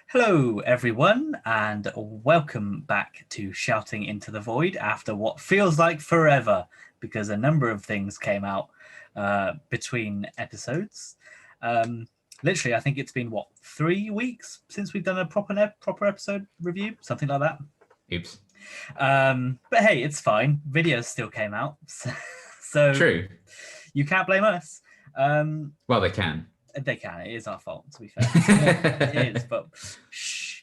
Hello, everyone, and welcome back to Shouting into the Void after what feels like forever because a number of things came out between episodes. Literally, I think it's been, 3 weeks since we've done a proper episode review, something like that. Oops. But hey, it's fine. Videos still came out, so True. you can't blame us. Well, they can. They can. It is our fault, to be fair. It is, but shh.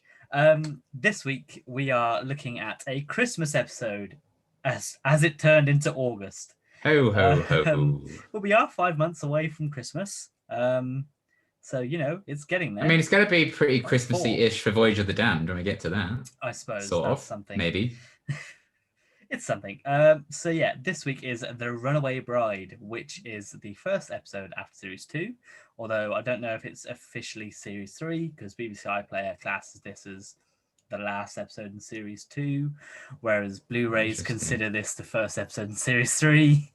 This week we are looking at a Christmas episode, as it turned into August. Ho, ho, Um, ho. well, we are 5 months away from Christmas, so it's getting I there. mean, it's going to be pretty Like four. Christmassy-ish for Voyage of the Damned when we get to that. I suppose Sort that's of. something. Maybe. It's something. So yeah, this week is The Runaway Bride, which is the first episode after Series 2, although I don't know if it's officially Series 3, because BBC iPlayer classes this as the last episode in Series 2, whereas Blu-rays consider this the first episode in Series 3.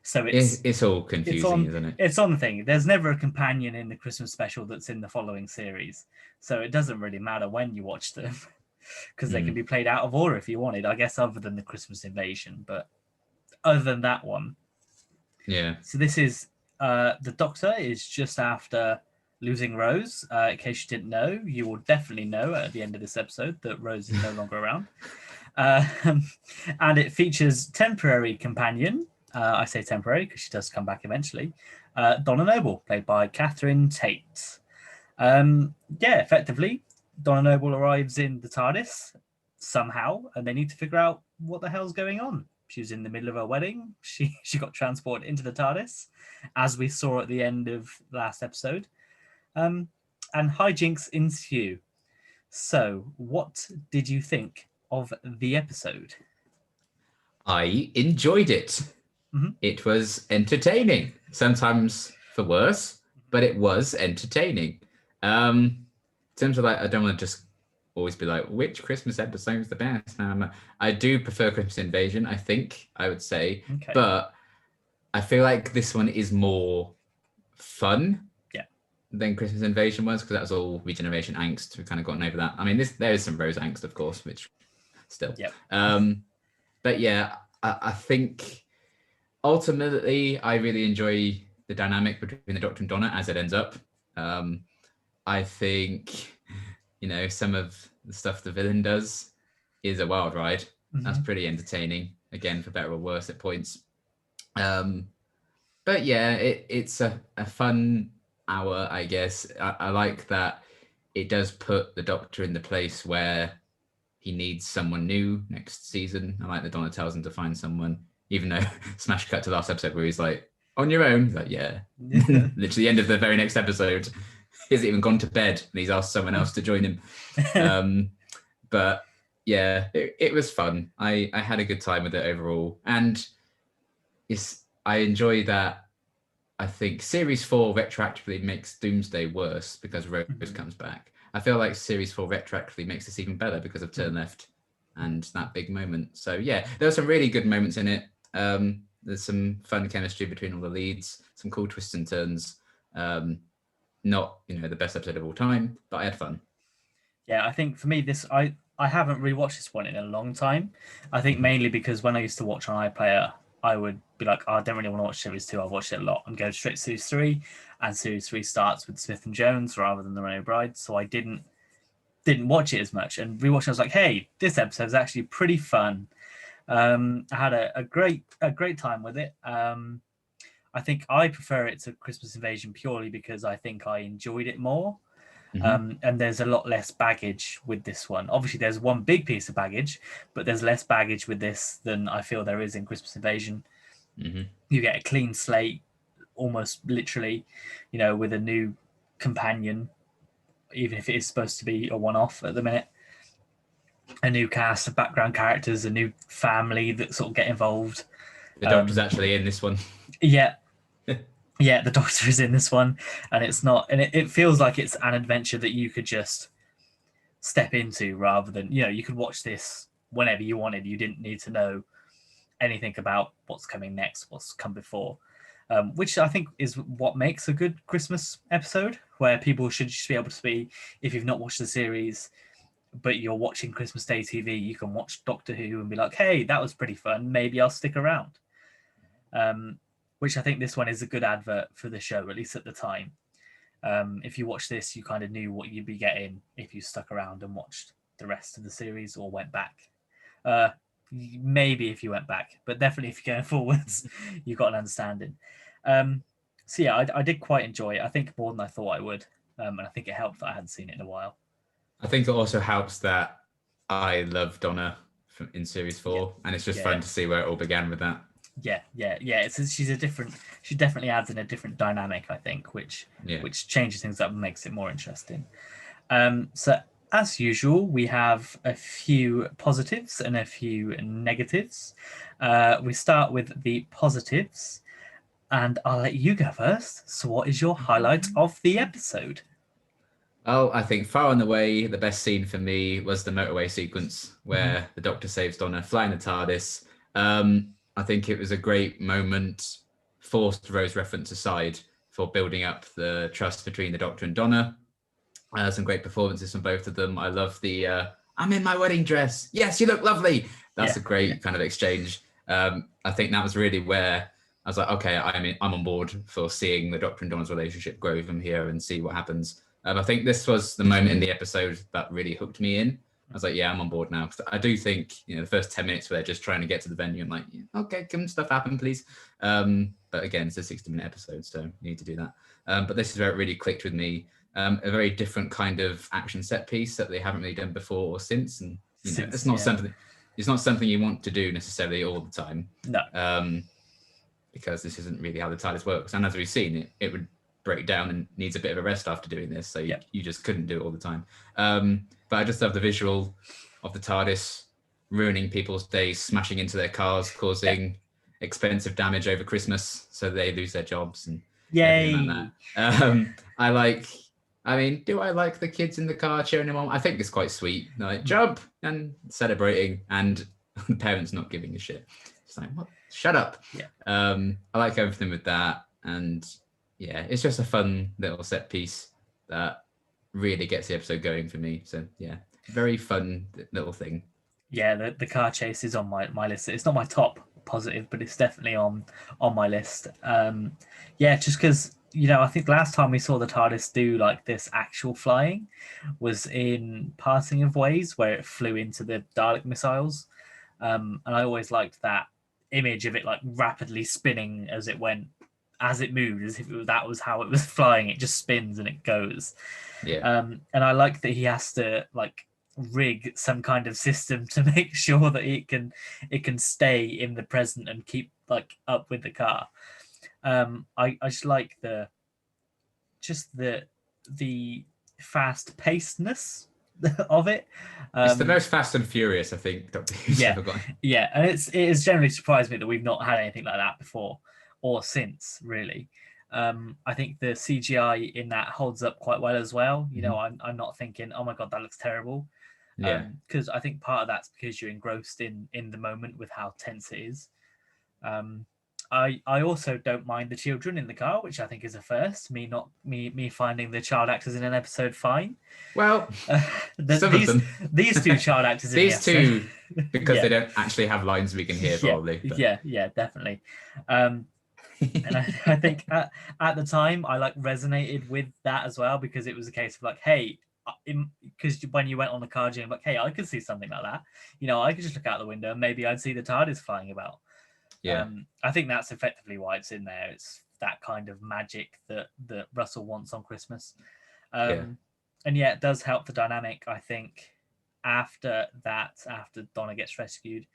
So it's all confusing, isn't it? It's on the thing. There's never a companion in the Christmas special that's in the following series, so it doesn't really matter when you watch them. Because they can be played out of order if you wanted, I guess, other than the Christmas Invasion. But other than that one. Yeah. So this is the Doctor is just after losing Rose. In case you didn't know, you will definitely know at the end of this episode that Rose is no longer around. And it features temporary companion. I say temporary because she does come back eventually. Donna Noble, played by Catherine Tate. Effectively, Donna Noble arrives in the TARDIS somehow, and they need to figure out what the hell's going on. She was in the middle of her wedding. She got transported into the TARDIS, as we saw at the end of last episode. And hijinks ensue. So, what did you think of the episode? I enjoyed it. Mm-hmm. It was entertaining. Sometimes for worse, but it was entertaining. In terms of I don't want to just always be like, which Christmas episode is the best? I do prefer Christmas Invasion, I think, I would say. Okay. But I feel like this one is more fun than Christmas Invasion was, because that was all regeneration angst. We've kind of gotten over that. I mean, there is some Rose angst, of course, which still. Yep. But yeah, I think ultimately I really enjoy the dynamic between the Doctor and Donna as it ends up. I think, some of the stuff the villain does is a wild ride. Mm-hmm. That's pretty entertaining, again, for better or worse at points. But yeah, it's a fun hour, I guess. I like that it does put the Doctor in the place where he needs someone new next season. I like that Donna tells him to find someone, even though smash cut to last episode where he's like, on your own? He's like, yeah. Literally the end of the very next episode. He hasn't even gone to bed and he's asked someone else to join him. But yeah, it was fun. I had a good time with it overall. And I enjoy that. I think Series 4 retroactively makes Doomsday worse because Rose comes back. I feel like Series 4 retroactively makes this even better because of Turn Left and that big moment. So yeah, there were some really good moments in it. There's some fun chemistry between all the leads, some cool twists and turns. Not, the best episode of all time, but I had fun. Yeah, I think for me, I haven't rewatched this one in a long time. I think mainly because when I used to watch on iPlayer, I would be like, I don't really want to watch Series 2. I've watched it a lot and go straight to Series 3. And Series 3 starts with Smith and Jones rather than The Runaway Bride. So I didn't watch it as much. And rewatching, I was like, hey, this episode is actually pretty fun. I had a great time with it. I think I prefer it to Christmas Invasion purely because I think I enjoyed it more. Mm-hmm. And there's a lot less baggage with this one. Obviously, there's one big piece of baggage, but there's less baggage with this than I feel there is in Christmas Invasion. Mm-hmm. You get a clean slate, almost literally, with a new companion, even if it is supposed to be a one-off at the minute. A new cast of background characters, a new family that sort of get involved. The Doctor's actually in this one. Yeah. Yeah, the Doctor is in this one, and it's not, and it feels like it's an adventure that you could just step into rather than, you could watch this whenever you wanted. You didn't need to know anything about what's coming next, what's come before. which I think is what makes a good Christmas episode, where people should just be able to be, if you've not watched the series, but you're watching Christmas Day TV, you can watch Doctor Who and be like, hey, that was pretty fun. Maybe I'll stick around. Which I think this one is a good advert for the show, at least at the time. If you watch this, you kind of knew what you'd be getting if you stuck around and watched the rest of the series or went back. Maybe if you went back, but definitely if you're going forwards, you've got an understanding. So yeah, I did quite enjoy it. I think more than I thought I would. And I think it helped that I hadn't seen it in a while. I think it also helps that I love Donna in series 4, and it's just fun to see where it all began with that. Yeah. She definitely adds in a different dynamic, I think, which changes things up and makes it more interesting. So as usual, we have a few positives and a few negatives. We start with the positives, and I'll let you go first. So what is your highlight of the episode? Oh, I think far and away the best scene for me was the motorway sequence where the Doctor saves Donna flying the TARDIS. I think it was a great moment, forced Rose reference aside, for building up the trust between the Doctor and Donna. Some great performances from both of them. I love the I'm in my wedding dress. Yes, you look lovely. That's a great kind of exchange. I think that was really where I was like, okay, I'm on board for seeing the Doctor and Donna's relationship grow from here and see what happens. I think this was the moment in the episode that really hooked me in. I was like, yeah, I'm on board now. I do think, the first 10 minutes where they're just trying to get to the venue, I'm like, okay, can stuff happen, please? But again, it's a 60-minute episode, so you need to do that. But this is where it really clicked with me. A very different kind of action set piece that they haven't really done before or since. And, it's not something you want to do necessarily all the time. No. Because this isn't really how the TARDIS works. And as we've seen, it would break down and needs a bit of a rest after doing this. So you just couldn't do it all the time. But I just love the visual of the TARDIS ruining people's days, smashing into their cars, causing expensive damage over Christmas so they lose their jobs and everything like that. Do I like the kids in the car cheering them on? I think it's quite sweet. Like, jump and celebrating, and the parents not giving a shit. It's like, what? Shut up. I like everything with that. And it's just a fun little set piece that really gets the episode going for me. So very fun little thing. The car chase is on my list. It's not my top positive, but it's definitely on my list. Just because I think last time we saw the TARDIS do like this actual flying was in Parting of Ways, where it flew into the Dalek missiles, and I always liked that image of it like rapidly spinning as it moved, as if that was how it was flying. It just spins and it goes. And I like that he has to like rig some kind of system to make sure that it can stay in the present and keep like up with the car. I just like the fast pacedness of it. It's the most Fast and Furious, I think, Doctor Who's ever got. And it has generally surprised me that we've not had anything like that before or since, really. I think the CGI in that holds up quite well as well. I'm not thinking, oh my god, that looks terrible. Because I think part of that's because you're engrossed in the moment with how tense it is. I also don't mind the children in the car, which I think is a first. Me finding the child actors in an episode fine. Well, these two child actors in these the episode. Two, because they don't actually have lines we can hear, probably. But. Yeah, definitely. And I think at the time I like resonated with that as well, because it was a case of like, hey, because when you went on the car journey, like, hey, I could see something like that. I could just look out the window and maybe I'd see the TARDIS flying about. I think that's effectively why it's in there. It's that kind of magic that Russell wants on Christmas. And it does help the dynamic. I think after Donna gets rescued,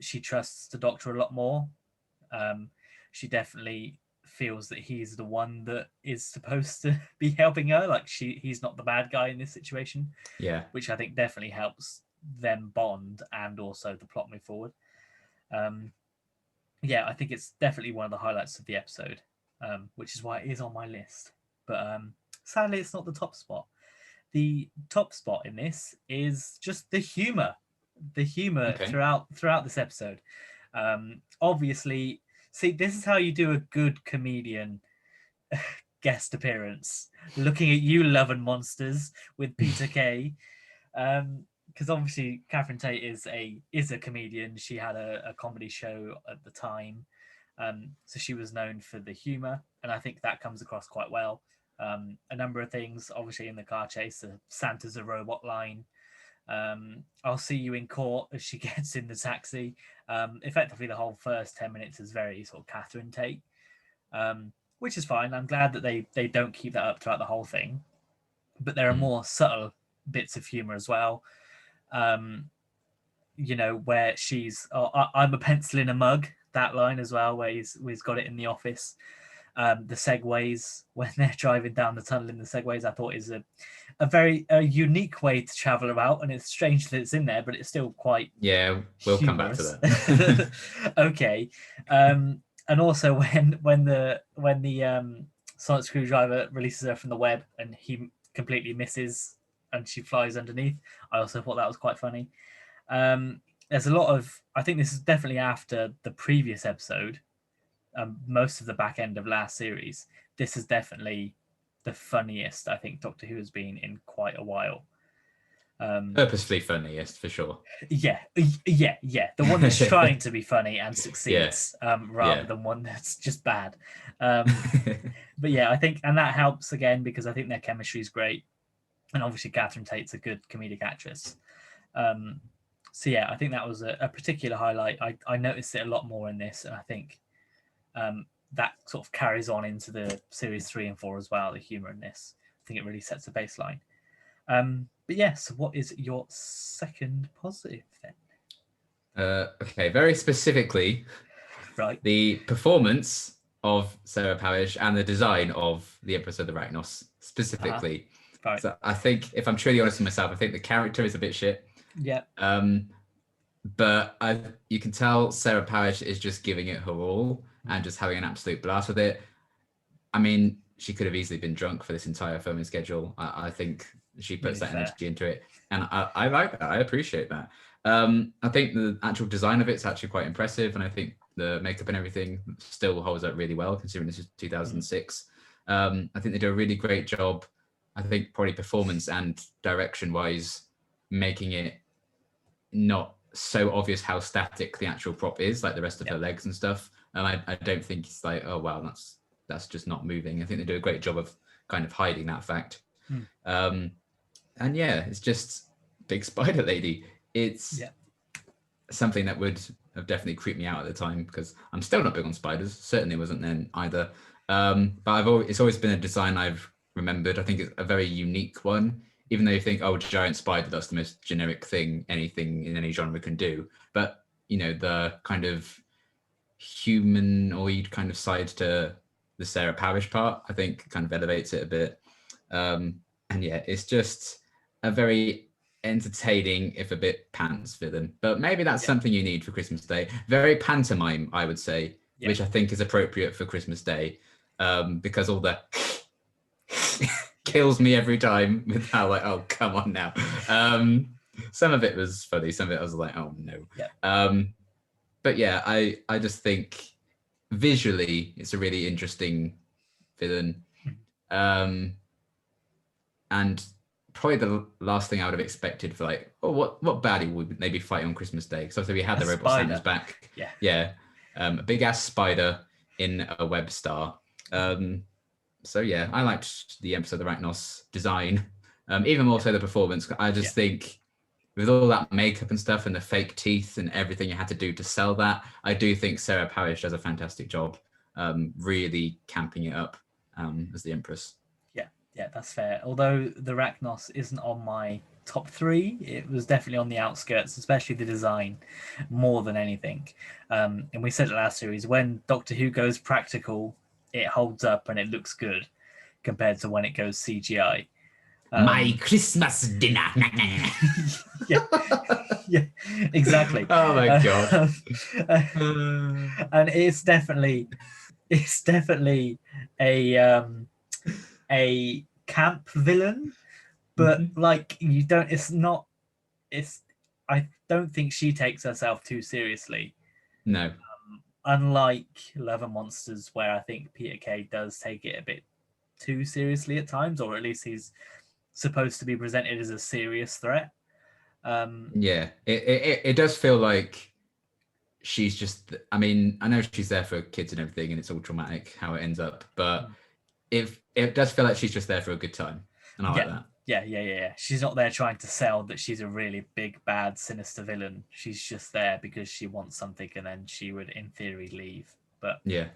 she trusts the Doctor a lot more. She definitely feels that he's the one that is supposed to be helping her. Like he's not the bad guy in this situation. Which I think definitely helps them bond and also the plot move forward. I think it's definitely one of the highlights of the episode, which is why it is on my list. But sadly, it's not the top spot. The top spot in this is just the humor. Throughout this episode. Obviously, See, this is how you do a good comedian guest appearance. Looking at you, Love and Monsters with Peter Kay. Because obviously Catherine Tate is a comedian. She had a comedy show at the time, so she was known for the humor, and I think that comes across quite well. A number of things, obviously in the car chase, the Santa's a robot line. I'll see you in court as she gets in the taxi. Effectively, the whole first 10 minutes is very sort of Catherine Tate, which is fine. I'm glad that they don't keep that up throughout the whole thing, but there are more subtle bits of humor as well. Where she's, I'm a pencil in a mug, that line as well, where he's got it in the office. The segues when they're driving down the tunnel in the segues, I thought is a very unique way to travel about, and it's strange that it's in there, but it's still quite we'll come back to that. Okay. And also when the sonic screwdriver releases her from the web and he completely misses and she flies underneath, I also thought that was quite funny. There's a lot of, I think this is definitely after the previous episode, most of the back end of last series. This is definitely the funniest I think Doctor Who has been in quite a while. Purposefully funniest, for sure. Yeah. The one that's trying to be funny and succeeds, rather than one that's just bad. But yeah, I think, and that helps again because I think their chemistry is great, and obviously Catherine Tate's a good comedic actress. So yeah, I think that was a particular highlight. I noticed it a lot more in this, and I think that sort of carries on into the series 3 and 4 as well. The humor in this, I think it really sets a baseline. But yes, so what is your second positive then? Okay, very specifically, right, the performance of Sarah Parish and the design of the Empress of the Arachnos specifically. Right. So I think, if I'm truly honest with myself, I think the character is a bit shit. Yeah. But you can tell Sarah Parish is just giving it her all and just having an absolute blast with it. I mean, she could have easily been drunk for this entire filming schedule. I think she puts that energy into it, and I like that. I appreciate that. I think the actual design of it's actually quite impressive, and I think the makeup and everything still holds up really well considering this is 2006. I think they do a really great job. I think probably performance and direction wise, making it not so obvious how static the actual prop is, like the rest of her legs and stuff. And I don't think it's like, oh wow, that's just not moving. I think they do a great job of kind of hiding that fact. And yeah, it's just big spider lady. It's something that would have definitely creeped me out at the time because I'm still not big on spiders. Certainly wasn't then either. But it's always been a design I've remembered. I think it's a very unique one, even though you think, oh, giant spider, that's the most generic thing anything in any genre can do. But, you know, the kind of humanoid kind of side to the Sarah Parish part, I think kind of elevates it a bit. And yeah, it's just a very entertaining, if a bit pants villain. But maybe that's something you need for Christmas Day. Very pantomime, I would say, which I think is appropriate for Christmas Day, because all the kills me every time with how like, oh, come on now. Some of it was funny, some of it I was like, oh no. But yeah, I just think visually it's a really interesting villain. And probably the last thing I would have expected for like, oh, what baddie would they be fighting on Christmas Day? Because obviously we had the robot Santa's back. A big ass spider in a web star. So yeah, I liked the Empress of the Arachnos design, even more so the performance. I just think with all that makeup and stuff and the fake teeth and everything you had to do to sell that, I do think Sarah Parish does a fantastic job, really camping it up as the Empress. Yeah, that's fair. Although the Arachnos isn't on my top 3, it was definitely on the outskirts, especially the design, more than anything. And we said it last series, when Doctor Who goes practical, it holds up and it looks good compared to when it goes CGI. My Christmas dinner. yeah, exactly. Oh my god. And it's definitely a camp villain, but like I don't think she takes herself too seriously. No. unlike Love and Monsters, where I think Peter Kay does take it a bit too seriously at times, or at least he's supposed to be presented as a serious threat. Yeah, it does feel like she's just, I mean, I know she's there for kids and everything, and it's all traumatic how it ends up, but it does feel like she's just there for a good time, and I like that. Yeah. She's not there trying to sell that she's a really big, bad, sinister villain. She's just there because she wants something, and then she would, in theory, leave. But yeah,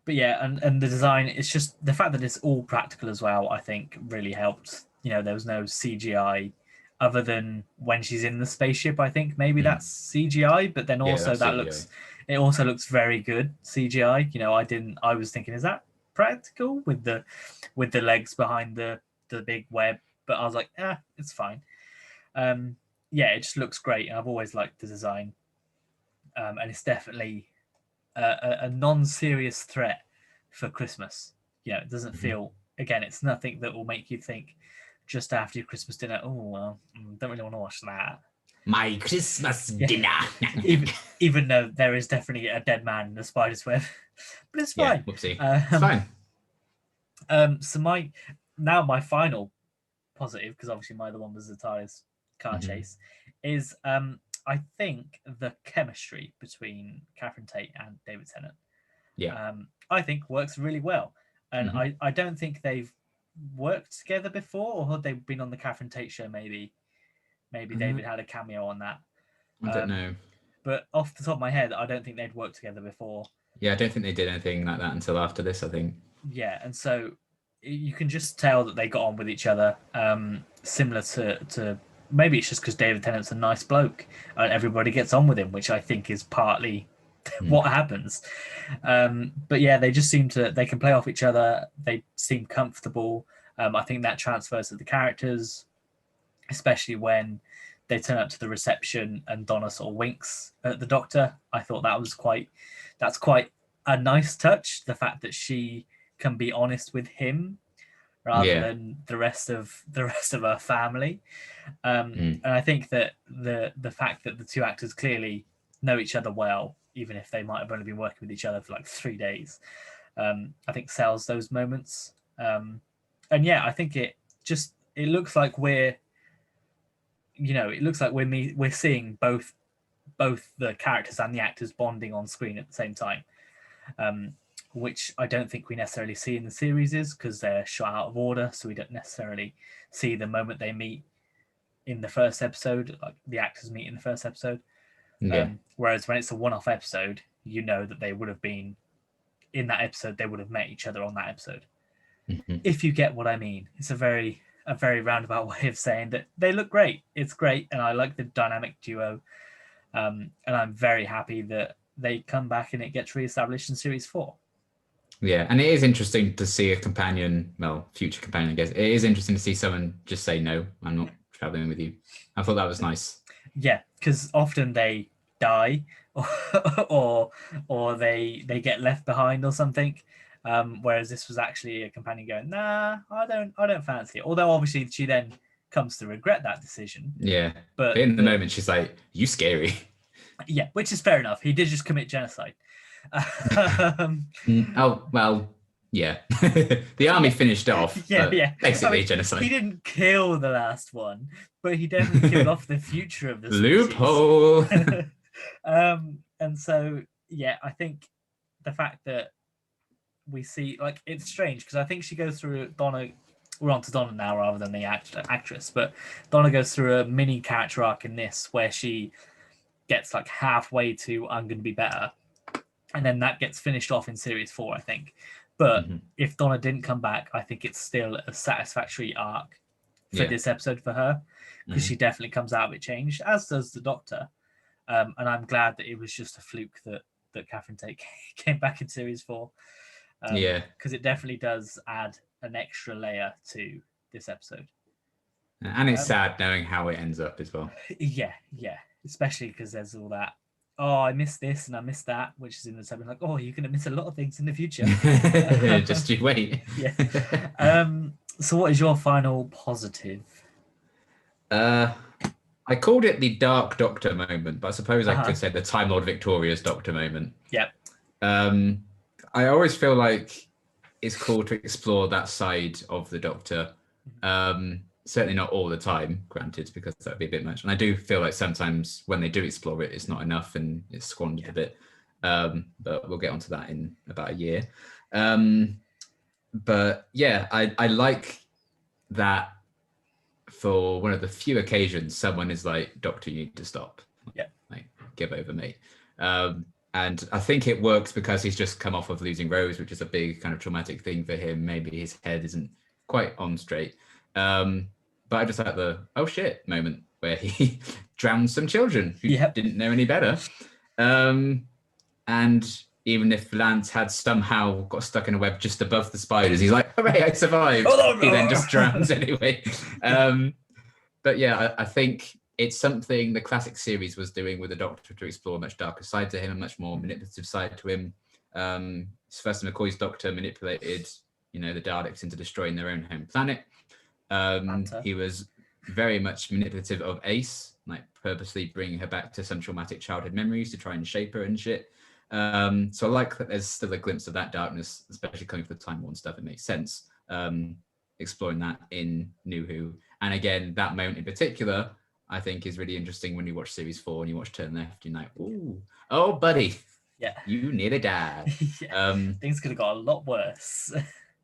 and the design, it's just the fact that it's all practical as well, I think really helped. There was no CGI other than when she's in the spaceship. I think maybe that's CGI, but then also it also looks very good CGI. I was thinking, is that practical with the legs behind the big web? But I was like, it's fine. It just looks great, and I've always liked the design. And it's definitely a non-serious threat for Christmas. It doesn't feel, again, it's nothing that will make you think just after your Christmas dinner, oh, well, don't really want to watch that. My Christmas dinner. even though there is definitely a dead man in the spider's web. But it's fine. Whoopsie. It's fine. So my final positive, because obviously my other one was the TARDIS car chase, is I think the chemistry between Catherine Tate and David Tennant, I think works really well. And I don't think they've worked together before, or had they been on the Catherine Tate show? Maybe David had a cameo on that. I don't know. But off the top of my head, I don't think they'd worked together before. Yeah, I don't think they did anything like that until after this, I think. Yeah, and so you can just tell that they got on with each other, similar to maybe it's just because David Tennant's a nice bloke and everybody gets on with him, which I think is partly what happens. But yeah, they just they can play off each other. They seem comfortable. I think that transfers to the characters, especially when they turn up to the reception and Donna sort of winks at the Doctor. I thought that's quite a nice touch. The fact that she can be honest with him rather than the rest of her family. And I think that the fact that the two actors clearly know each other well, even if they might have only been working with each other for like 3 days, I think sells those moments. And yeah, I think it looks like we're seeing both the characters and the actors bonding on screen at the same time, which I don't think we necessarily see in the series, because they're shot out of order, so we don't necessarily see the moment they meet in the first episode, like the actors meet in the first episode. Whereas when it's a one-off episode, that they would have been in that episode, they would have met each other on that episode. If you get what I mean. It's a very roundabout way of saying that they look great. It's great, and I like the dynamic duo. And I'm very happy that they come back and it gets reestablished in series 4. Yeah, and it is interesting to see a companion, future companion, I guess. It is interesting to see someone just say, no, I'm not traveling with you. I thought that was nice. Yeah, because often they die or they get left behind or something. Whereas this was actually a companion going, nah, I don't fancy it. Although obviously she then comes to regret that decision. Yeah, but in the moment she's like, you scary. Yeah, which is fair enough. He did just commit genocide. Oh, well, yeah. The army finished off. Basically genocide. He didn't kill the last one, but he definitely killed off the future of the loophole. And so, yeah, I think the fact that we see, like, it's strange because I think she goes through Donna. We're on to Donna now rather than the actress, but Donna goes through a mini character arc in this where she gets like halfway to I'm going to be better, and then that gets finished off in series 4, I think. But if Donna didn't come back, I think it's still a satisfactory arc for this episode for her, because she definitely comes out of it changed, as does the Doctor. And I'm glad that it was just a fluke that Catherine Tate came back in series 4. Because it definitely does add an extra layer to this episode. And it's sad knowing how it ends up as well. Yeah. Especially because there's all that, oh, I missed this and I missed that, which is in the subject, like, oh, you're going to miss a lot of things in the future. Just you wait. So what is your final positive? I called it the Dark Doctor moment, but I suppose I could say the Time Lord Victoria's Doctor moment. Yep. I always feel like it's cool to explore that side of the Doctor. Certainly not all the time, granted, because that would be a bit much. And I do feel like sometimes when they do explore it, it's not enough and it's squandered a bit. But we'll get onto that in about a year. But yeah, I like that for one of the few occasions someone is like, Doctor, you need to stop. Yeah. Like, give over, mate. And I think it works because he's just come off of losing Rose, which is a big kind of traumatic thing for him. Maybe his head isn't quite on straight. But I just like the, oh shit moment where he drowned some children who didn't know any better. And even if Lance had somehow got stuck in a web just above the spiders, he's like, hooray, I survived. He then just drowns anyway. But yeah, I think it's something the classic series was doing with the Doctor to explore a much darker side to him, a much more manipulative side to him. First McCoy's Doctor manipulated, the Daleks into destroying their own home planet. He was very much manipulative of Ace, like purposely bringing her back to some traumatic childhood memories to try and shape her and shit. So I like that there's still a glimpse of that darkness, especially coming from the Time Worn stuff. It makes sense exploring that in New Who. And again, that moment in particular, I think is really interesting when you watch Series 4 and you watch Turn Left. You're like, ooh, oh, buddy, you nearly died. Things could have got a lot worse.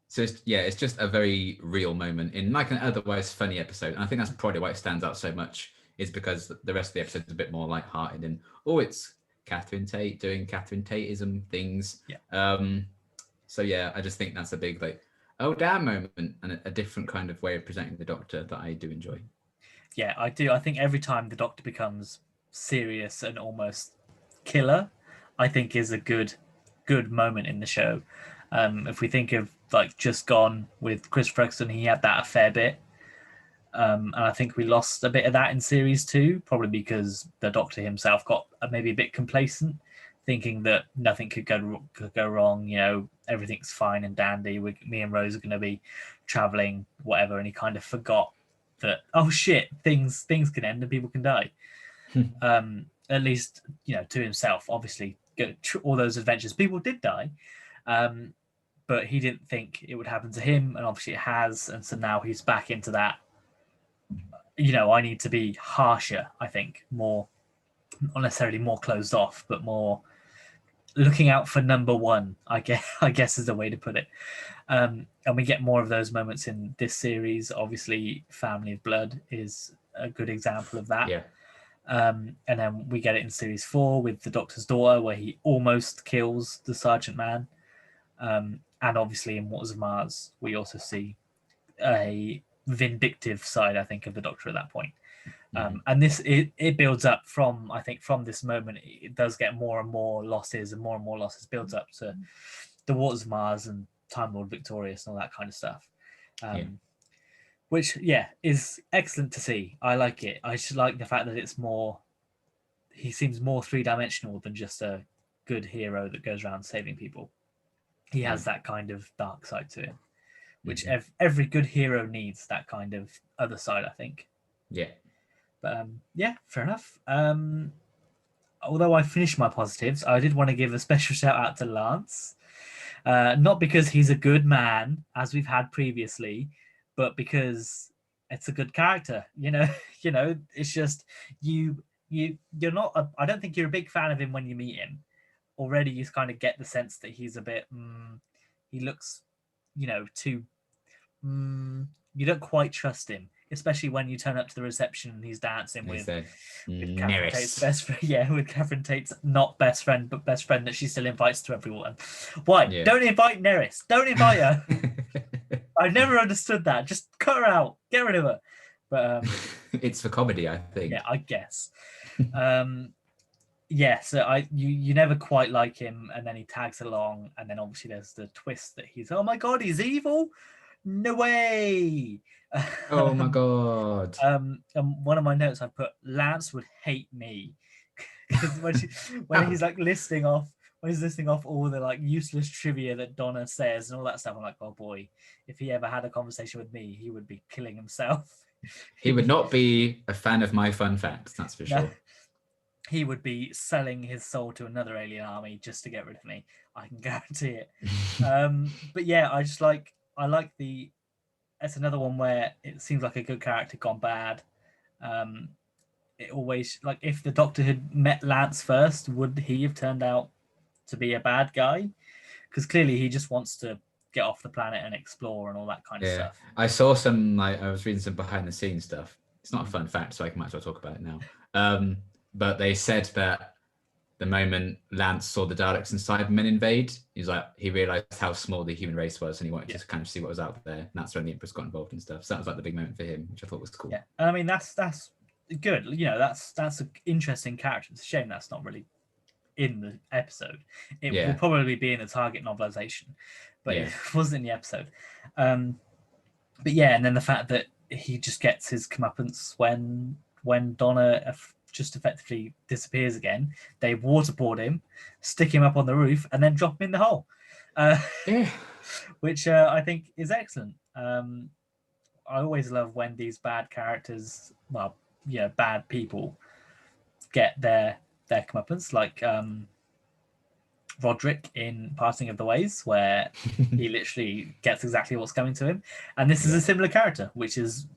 So it's just a very real moment in like an otherwise funny episode. And I think that's probably why it stands out so much, is because the rest of the episode is a bit more lighthearted and, it's Catherine Tate doing Catherine Tateism things. So yeah, I just think that's a big like, oh damn moment, and a different kind of way of presenting the Doctor that I do enjoy. Yeah, I do. I think every time the Doctor becomes serious and almost killer, I think is a good moment in the show. If we think of like Just Gone with Chris Ferguson, he had that a fair bit. And I think we lost a bit of that in Series 2, probably because the Doctor himself got maybe a bit complacent, thinking that nothing could go wrong. Everything's fine and dandy. Me and Rose are going to be traveling, whatever. And he kind of forgot that, oh shit, things can end and people can die. At least, to himself, obviously, all those adventures, people did die. But he didn't think it would happen to him, and obviously it has. And so now he's back into that. I need to be harsher, I think, more, not necessarily more closed off, but more looking out for number one, I guess is the way to put it. And we get more of those moments in this series. Obviously, Family of Blood is a good example of that. Yeah. And then we get it in Series 4 with the Doctor's daughter, where he almost kills the Sergeant Man. And obviously in Waters of Mars, we also see a vindictive side, I think, of the Doctor at that point. And this it builds up from this moment. It does get more and more losses builds up to the Waters of Mars and Time Lord Victorious and all that kind of stuff. Which is excellent to see. I like it. I just like the fact that it's more, he seems more three-dimensional than just a good hero that goes around saving people. He has that kind of dark side to him, which every good hero needs, that kind of other side, I think. Yeah. But fair enough. Although I finished my positives, I did want to give a special shout out to Lance. Not because he's a good man, as we've had previously, but because it's a good character. It's just you're not. I don't think you're a big fan of him when you meet him. Already, you kind of get the sense that he's a bit. He looks, too. You don't quite trust him, especially when you turn up to the reception and he's dancing with Catherine Tate's best friend. Yeah, with Catherine Tate's not best friend, but best friend that she still invites to everyone. Why? Yeah. Don't invite Neris. Don't invite her. I never understood that. Just cut her out. Get rid of her. But it's for comedy, I think. Yeah, I guess. So you never quite like him, and then he tags along, and then obviously there's the twist that he's, oh my god, he's evil. No way. Oh my god. And one of my notes I put, Lance would hate me, because when he's like listing off all the like useless trivia that Donna says and all that stuff, I'm like, oh boy, if he ever had a conversation with me, he would be killing himself. He would not be a fan of my fun facts, that's for sure. he would be selling his soul to another alien army just to get rid of me. I can guarantee it. But yeah, I like the. It's another one where it seems like a good character gone bad. Um, it always like if the Doctor had met Lance first, would he have turned out to be a bad guy? Because clearly he just wants to get off the planet and explore and all that kind of Yeah, stuff. I saw some like I was reading some behind the scenes stuff. It's not a fun fact, so I might as well talk about it now. But they said that the moment Lance saw the Daleks and Cybermen invade, he realized how small the human race was, and he wanted to kind of see what was out there. And that's when the Empress got involved and stuff. So that was like the big moment for him, which I thought was cool. Yeah, and I mean that's good. You know, that's an interesting character. It's a shame that's not really in the episode. It will probably be in the Target novelization, but it wasn't in the episode. But yeah, and then the fact that he just gets his comeuppance when Donna just effectively disappears again. They waterboard him, stick him up on the roof, and then drop him in the hole. Which I think is excellent. I always love when these bad characters, well, yeah, bad people get their comeuppance, like Roderick in Parting of the Ways, where he literally gets exactly what's coming to him. And this is a similar character, which is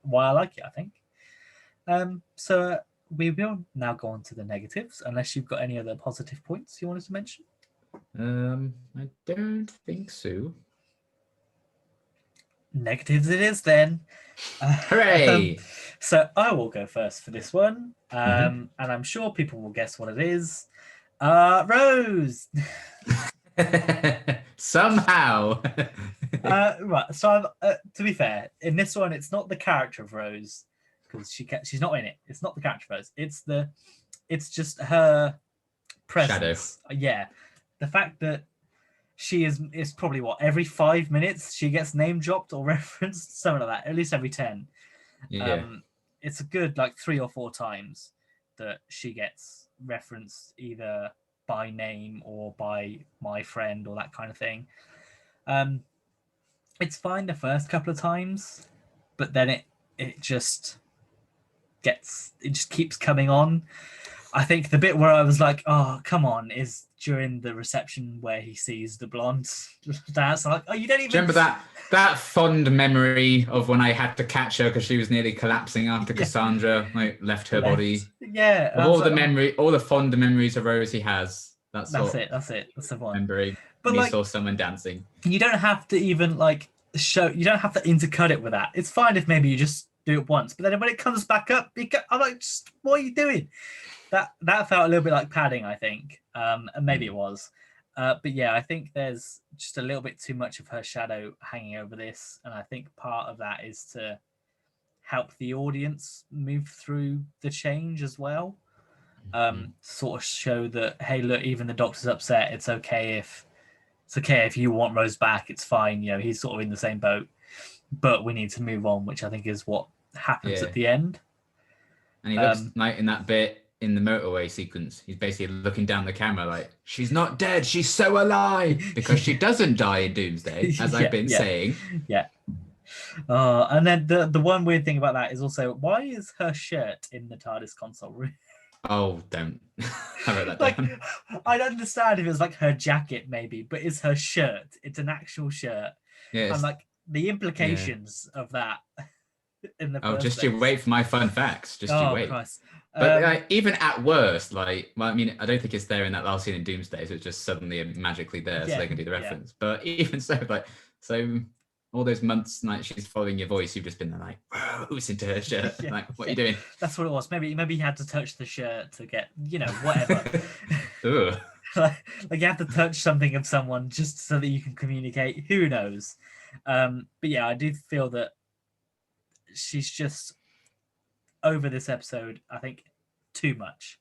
why I like it, I think. So we will now go on to the negatives, unless you've got any other positive points you wanted to mention. I don't think so. Negatives it is then. Hooray! So I will go first for this one, and I'm sure people will guess what it is. Rose. Somehow. Right. So to be fair, in this one, it's not the character of Rose because she's not in it. It's not the character of Rose. It's just her presence. Shadow. Yeah, the fact that she is probably what every 5 minutes she gets name dropped or referenced, something like that. At least every 10. Yeah. It's a good like 3 or 4 times that she gets referenced either by name or by my friend or that kind of thing. It's fine the first couple of times, but then it just keeps coming on. I think the bit where I was like, oh, come on, is during the reception where he sees the blonde dance. I'm like, oh, you don't even... Remember that fond memory of when I had to catch her because she was nearly collapsing after Cassandra left her body? Yeah. Of all all the fond memories of Rose he has, that's it. That's the one. Remembering but when he saw someone dancing. You don't have to even you don't have to intercut it with that. It's fine if maybe you just do it once, but then when it comes back up, I'm like, what are you doing? That felt a little bit like padding, I think, and maybe it was, but yeah, I think there's just a little bit too much of her shadow hanging over this, and I think part of that is to help the audience move through the change as well, sort of show that, hey, look, even the Doctor's upset. It's okay if you want Rose back. It's fine. You know, he's sort of in the same boat, but we need to move on, which I think is what happens at the end. And he looks like in that bit in the motorway sequence, he's basically looking down the camera like, she's not dead, she's so alive, because she doesn't die in Doomsday, as I've been saying. Yeah. And then the one weird thing about that is also, why is her shirt in the TARDIS console room? Oh, don't. I wrote that down. I'd understand if it was like her jacket maybe, but it's her shirt. It's an actual shirt. Yes. And like the implications of that in the just you wait for my fun facts. Just you wait. Christ. But even at worst, I mean, I don't think it's there in that last scene in Doomsday, so it's just suddenly magically there, so they can do the reference. But even so, so all those months, she's following your voice, you've just been like, who's into her shirt? What are you doing? That's what it was. Maybe he had to touch the shirt to get, whatever. like you have to touch something of someone just so that you can communicate. Who knows? But yeah, I do feel that she's just over this episode, I think, too much.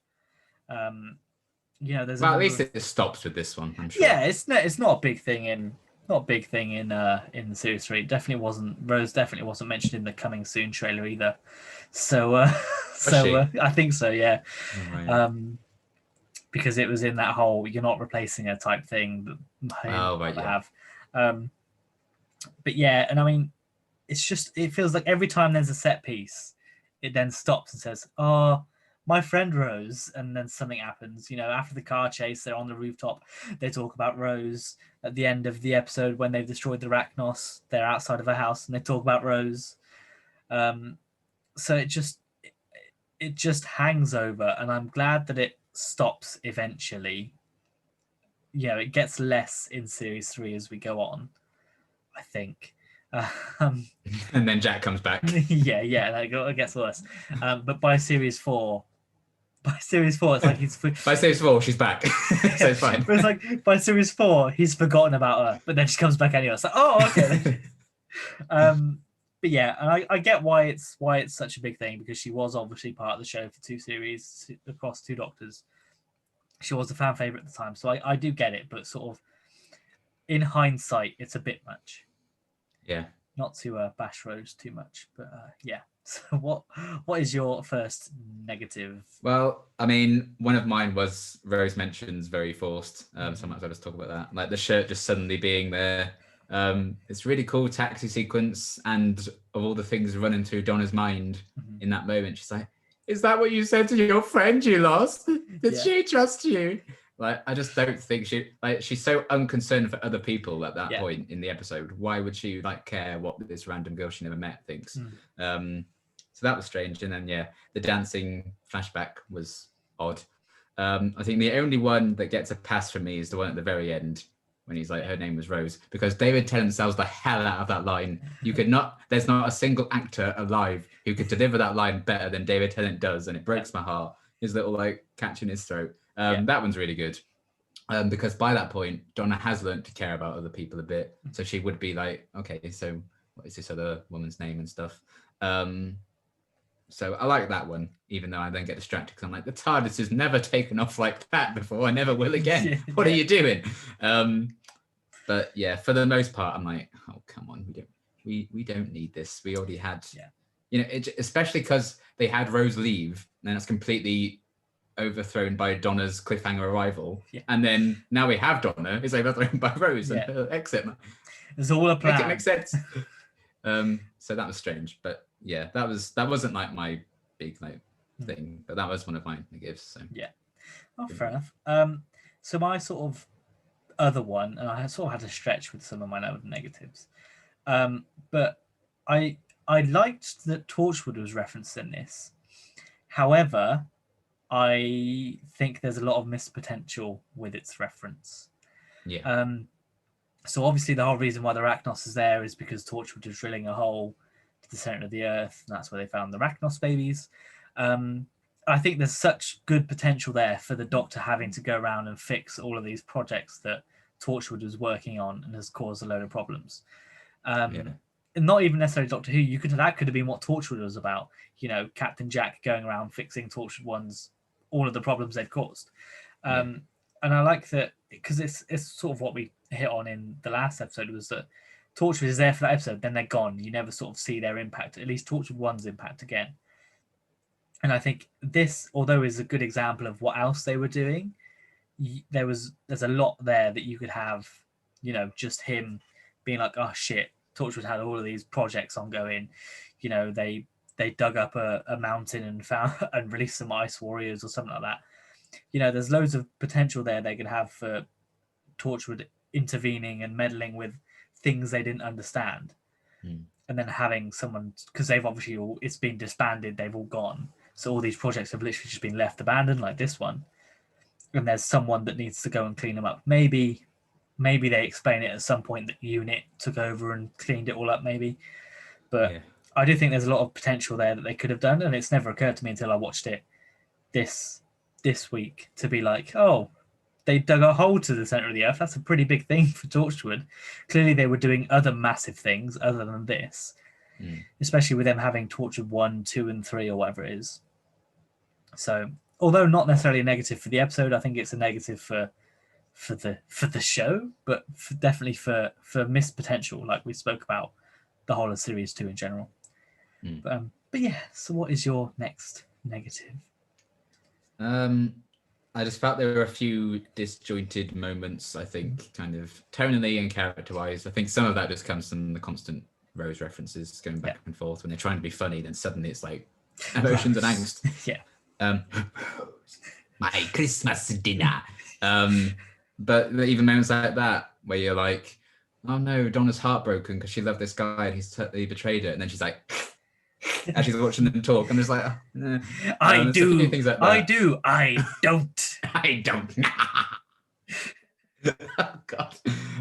There's at least it stops with this one, I'm sure. Yeah, it's not a big thing in the series 3. Definitely wasn't. Rose definitely wasn't mentioned in the coming soon trailer either. So I think so, yeah. Right. Because it was in that whole "you're not replacing her" type thing that I have. But yeah, and I mean, it feels like every time there's a set piece, it then stops and says, "Oh, my friend Rose, and then something happens. After the car chase, they're on the rooftop. They talk about Rose. At the end of the episode, when they've destroyed the Arachnos, they're outside of a house and they talk about Rose. So it just hangs over, and I'm glad that it stops eventually. It gets less in series 3 as we go on, I think. And then Jack comes back. yeah, it gets worse. But by series 4, it's like he's By series 4, she's back, so it's fine. But it's like by series 4, he's forgotten about her, but then she comes back anyway. It's like, oh, okay. But yeah, and I get why it's such a big thing, because she was obviously part of the show for 2 series across 2 Doctors. She was a fan favorite at the time, so I do get it, but sort of in hindsight, it's a bit much. Yeah. Not to bash Rose too much, but yeah. So what is your first negative? Well, I mean, one of mine was Rose mentions very forced. Sometimes I just talk about that, like the shirt just suddenly being there. It's really cool taxi sequence, and of all the things running through Donna's mind in that moment, she's like, "Is that what you said to your friend you lost? Did she trust you?" Like, I just don't think she's so unconcerned for other people at that point in the episode. Why would she care what this random girl she never met thinks? So that was strange. And then the dancing flashback was odd. I think the only one that gets a pass from me is the one at the very end, when he's like, her name was Rose, because David Tennant sells the hell out of that line. There's not a single actor alive who could deliver that line better than David Tennant does, and it breaks my heart. His little catch in his throat. That one's really good. Because by that point, Donna has learned to care about other people a bit. So she would be like, okay, so what is this other woman's name and stuff? So I like that one, even though I then get distracted because I'm like, the TARDIS has never taken off like that before. I never will again. What are you doing? But yeah, for the most part, I'm like, oh, come on. We don't need this. We already had, especially because they had Rose leave, and then it's completely overthrown by Donna's cliffhanger arrival. And then now we have Donna, is overthrown by Rose and her exit. It's all a plan. Make it make sense. So that was strange, but yeah, that wasn't like my big thing, but that was one of my negatives. So fair enough. So my sort of other one, and I sort of had to stretch with some of my other negatives, but I liked that Torchwood was referenced in this. However, I think there's a lot of missed potential with its reference. So obviously the whole reason why the Arachnos is there is because Torchwood was drilling a hole to the center of the Earth, and that's where they found the Arachnos babies. I think there's such good potential there for the Doctor having to go around and fix all of these projects that Torchwood was working on and has caused a load of problems. And not even necessarily Doctor Who. That could have been what Torchwood was about. Captain Jack going around fixing Torchwood One's all of the problems they've caused. And I like that because it's sort of what we hit on in the last episode, was that Torchwood is there for that episode, then they're gone. You never sort of see their impact, at least Torchwood One's impact again. And I think this, although is a good example of what else they were doing, there's a lot there that you could have, just him being like, oh shit, Torchwood had all of these projects ongoing. They dug up a mountain and found and released some ice warriors or something like that. There's loads of potential there they could have for Torchwood intervening and meddling with things they didn't understand. And then having someone, because they've obviously it's been disbanded, they've all gone. So all these projects have literally just been left abandoned, like this one. And there's someone that needs to go and clean them up. Maybe they explain it at some point that UNIT took over and cleaned it all up, maybe. But I do think there's a lot of potential there that they could have done, and it's never occurred to me until I watched it this week to be like, oh, they dug a hole to the center of the Earth. That's a pretty big thing for Torchwood. Clearly they were doing other massive things other than this, especially with them having Torchwood 1, 2, and 3 or whatever it is. So although not necessarily a negative for the episode, I think it's a negative for the show, but definitely for missed potential, like we spoke about the whole of series 2 in general. But yeah, so what is your next negative? I just felt there were a few disjointed moments, I think, kind of tonally and character-wise. I think some of that just comes from the constant Rose references going back and forth. When they're trying to be funny, then suddenly it's like emotions and angst. My Christmas dinner. But even moments like that where you're like, oh no, Donna's heartbroken because she loved this guy and he's totally betrayed her, and then she's like, as she's watching them talk, I'm just like, I it's a few do, things like I that. do, I don't. I don't. Oh God.